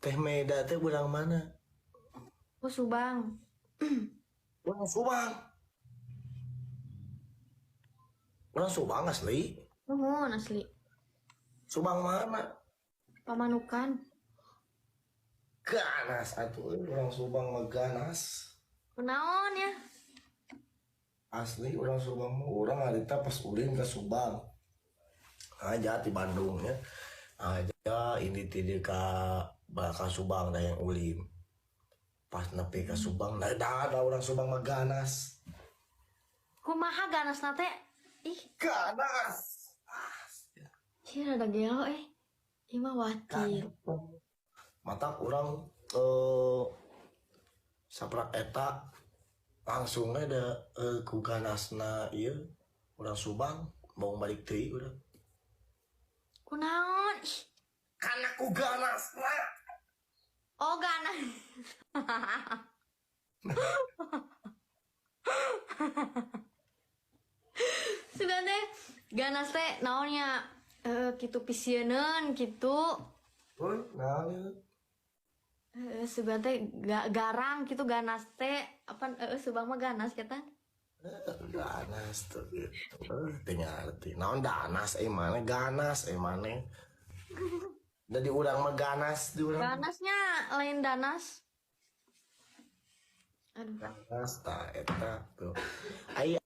Teh Meda teh urang mana? Oh, Subang. Urang Subang. Urang Subang asli. Nuhun asli. Subang mana? Pamanukan. Ganas atuh urang Subang mah ganas. Kunaon ya? Asli urang Subang mah urang harita pas ulin ke Subang. Aja di Bandung ya. Aja ini tidak ke bakal Subang dah yang ulin. Pas nepi ke Subang, ada orang Subang mah ganas. Kumaha ganas nate? Ih, Ganas. sih rada gelo Ima watir. Mata orang saprak eta langsung ada ku ganasna ieu urang Subang mau balik deui urang. Kunaon? Ih, Karena ku ganasna. oh ganas. Sebenarnya ganas teh naonnya kitu pisieun kitu. Nah, Sebenarnya garang gitu ganas teh apa Subang mah ganas kata. ganas tuh gitu. Tinggal ngerti. Naon danas mana ganas mana. Jadi urang mah ganas di urang. Ganasnya lain danas. Aduh. Ganas ta eta tuh. Ai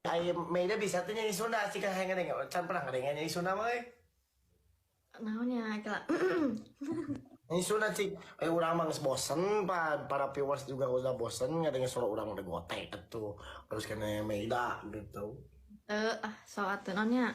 Meida bisa tuh nyanyi Sunda sih kan hayang ngadeng. Can pernah ngadeng nyanyi Sunda mah euy. Naonnya kala. Nyanyi Sunda sih. Urang mah geus bosen para viewers juga udah bosen ngadeng suara urang udah gotek tuh. Terus kena Meida gitu. So atuh naonnya.